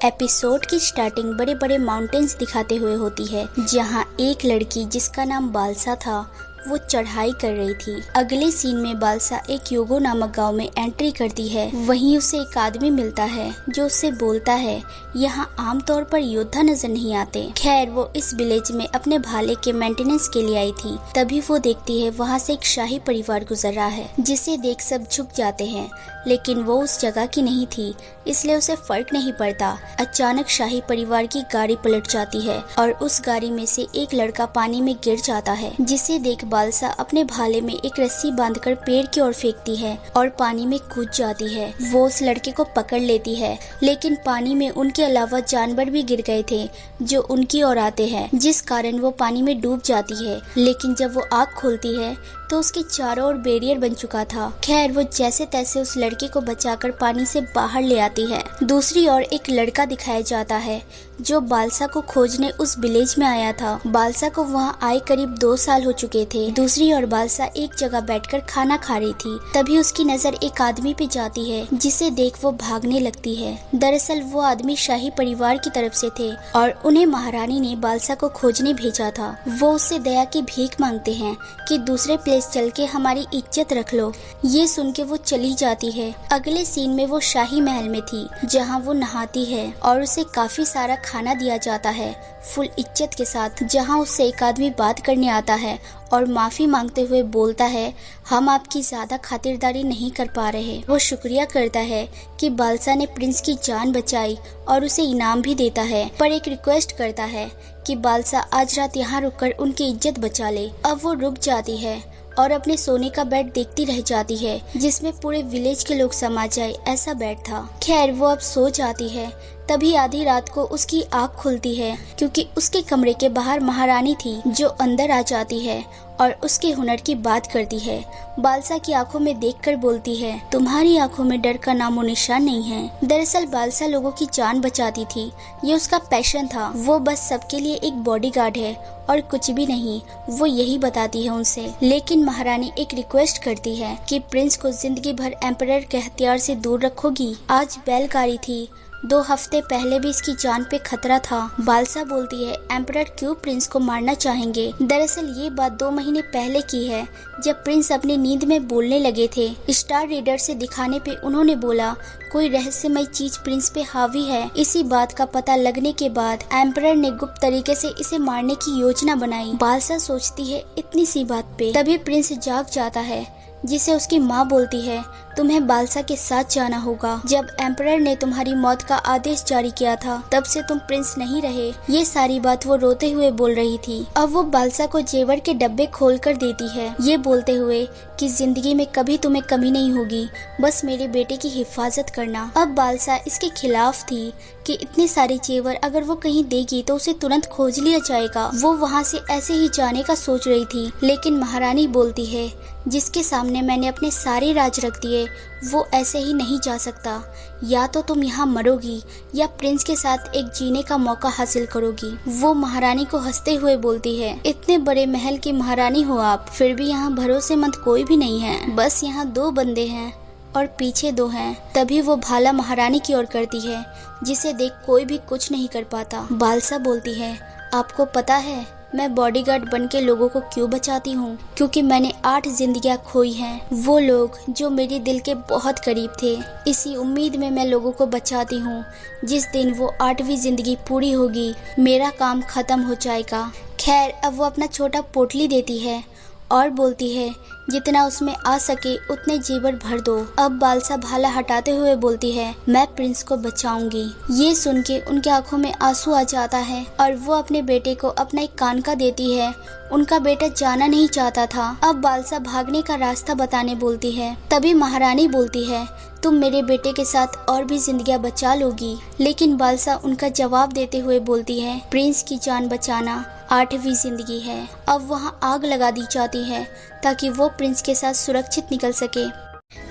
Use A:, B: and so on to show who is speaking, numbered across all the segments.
A: Episode की starting बड़े बड़े माउंटेन्स दिखाते हुए होती है, जहां एक लड़की जिसका नाम बालसा था वो चढ़ाई कर रही थी। अगले सीन में बालसा एक योगो नामक गांव में एंट्री करती है। वहीं उसे एक आदमी मिलता है जो उससे बोलता है यहाँ आमतौर पर योद्धा नजर नहीं आते। खैर वो इस विलेज में अपने भाले के मेंटेनेंस के लिए आई थी। तभी वो देखती है वहाँ से एक शाही परिवार गुजर रहा है, जिसे देख सब झुक जाते हैं, लेकिन वो उस जगह की नहीं थी इसलिए उसे फर्क नहीं पड़ता। अचानक शाही परिवार की गाड़ी पलट जाती है और उस गाड़ी में से एक लड़का पानी में गिर जाता है, जिसे देख बालसा अपने भाले में एक रस्सी बांधकर पेड़ की ओर फेंकती है और पानी में कूद जाती है। वो उस लड़के को पकड़ लेती है, लेकिन पानी में उनके अलावा जानवर भी गिर गए थे जो उनकी ओर आते हैं, जिस कारण वो पानी में डूब जाती है। लेकिन जब वो आँख खोलती है तो उसके चारों ओर बैरियर बन चुका था। खैर वो जैसे तैसे उस लड़के को बचाकर पानी से बाहर ले आती है। दूसरी ओर एक लड़का दिखाया जाता है जो बालसा को खोजने उस विलेज में आया था। बालसा को वहां आए करीब 2 साल हो चुके थे। दूसरी ओर बालसा एक जगह बैठकर खाना खा रही थी। तभी उसकी नजर एक आदमी पे जाती है, जिसे देख वो भागने लगती है। दरअसल वो आदमी शाही परिवार की तरफ से थे और उन्हें महारानी ने बालसा को खोजने भेजा था। वो उससे दया की भीख मांगते हैं कि दूसरे प्लेस चल के हमारी इज्जत रख लो। ये सुन के वो चली जाती है। अगले सीन में वो शाही महल में थी, जहाँ वो नहाती है और उसे काफी सारा खाना दिया जाता है फुल इज्जत के साथ। जहां उससे एक आदमी बात करने आता है और माफी मांगते हुए बोलता है हम आपकी ज्यादा खातिरदारी नहीं कर पा रहे। वो शुक्रिया करता है कि बालसा ने प्रिंस की जान बचाई और उसे इनाम भी देता है, पर एक रिक्वेस्ट करता है कि बालसा आज रात यहाँ रुककर उनकी इज्जत बचा ले। अब वो रुक जाती है और अपने सोने का बेड देखती रह जाती है, जिसमें पूरे विलेज के लोग समा जाए ऐसा बेड था। खैर वो अब सो जाती है। तभी आधी रात को उसकी आँख खुलती है, क्योंकि उसके कमरे के बाहर महारानी थी जो अंदर आ जाती है और उसके हुनर की बात करती है। बालसा की आंखों में देखकर बोलती है तुम्हारी आंखों में डर का नामो निशान नहीं है। दरअसल बालसा लोगों की जान बचाती थी, ये उसका पैशन था। वो बस सबके लिए एक बॉडीगार्ड है और कुछ भी नहीं, वो यही बताती है उनसे। लेकिन महारानी एक रिक्वेस्ट करती है कि प्रिंस को जिंदगी भर एम्परर के हथियार से दूर रखोगी। आज बैलगाड़ी थी, 2 हफ्ते पहले भी इसकी जान पे खतरा था। बालसा बोलती है एम्परर क्यों प्रिंस को मारना चाहेंगे। दरअसल ये बात 2 महीने पहले की है, जब प्रिंस अपनी नींद में बोलने लगे थे। स्टार रीडर से दिखाने पे उन्होंने बोला कोई रहस्यमय चीज प्रिंस पे हावी है। इसी बात का पता लगने के बाद एम्परर ने गुप्त तरीके से इसे मारने की योजना बनाई। बालसा सोचती है इतनी सी बात पे। तभी प्रिंस जाग जाता है, जिसे उसकी माँ बोलती है तुम्हें बालसा के साथ जाना होगा। जब एम्परर ने तुम्हारी मौत का आदेश जारी किया था तब से तुम प्रिंस नहीं रहे। ये सारी बात वो रोते हुए बोल रही थी। अब वो बालसा को जेवर के डब्बे खोल कर देती है, ये बोलते हुए कि जिंदगी में कभी तुम्हें कमी नहीं होगी, बस मेरे बेटे की हिफाजत करना। अब बालसा इसके खिलाफ थी कि इतने सारे जेवर अगर वो कहीं देगी तो उसे तुरंत खोज लिया जाएगा। वो वहाँ से ऐसे ही जाने का सोच रही थी, लेकिन महारानी बोलती है जिसके सामने मैंने अपने सारे राज रख दिए वो ऐसे ही नहीं जा सकता। या तो तुम यहाँ मरोगी या प्रिंस के साथ एक जीने का मौका हासिल करोगी। वो महारानी को हंसते हुए बोलती है इतने बड़े महल की महारानी हो आप, फिर भी यहाँ भरोसेमंद कोई भी नहीं है। बस यहाँ 2 बंदे हैं और पीछे 2 हैं। तभी वो भाला महारानी की ओर करती है, जिसे देख कोई भी कुछ नहीं कर पाता। बालसा बोलती है आपको पता है मैं बॉडीगार्ड बन के लोगों को क्यों बचाती हूँ, क्योंकि मैंने 8 जिंदगियाँ खोई हैं। वो लोग जो मेरे दिल के बहुत करीब थे। इसी उम्मीद में मैं लोगों को बचाती हूँ। जिस दिन वो 8वीं जिंदगी पूरी होगी मेरा काम खत्म हो जाएगा। खैर अब वो अपना छोटा पोटली देती है और बोलती है जितना उसमें आ सके उतने जेवर भर दो। अब बालसा भाला हटाते हुए बोलती है मैं प्रिंस को बचाऊंगी। ये सुन के उनके आंखों में आंसू आ जाता है और वो अपने बेटे को अपना एक कानका देती है। उनका बेटा जाना नहीं चाहता था। अब बालसा भागने का रास्ता बताने बोलती है। तभी महारानी बोलती है तुम मेरे बेटे के साथ और भी जिंदगियां बचा लोगी। लेकिन बालसा उनका जवाब देते हुए बोलती है प्रिंस की जान बचाना 8वीं जिंदगी है। अब वहाँ आग लगा दी जाती है ताकि वो प्रिंस के साथ सुरक्षित निकल सके।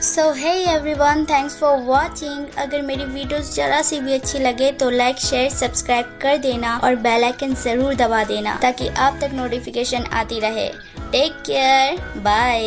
A: So hey everyone, thanks for watching. अगर मेरी वीडियोस जरा सी भी अच्छी लगे तो लाइक शेयर सब्सक्राइब कर देना और बेल आइकन जरूर दबा देना ताकि आप तक नोटिफिकेशन आती रहे। Take care, bye.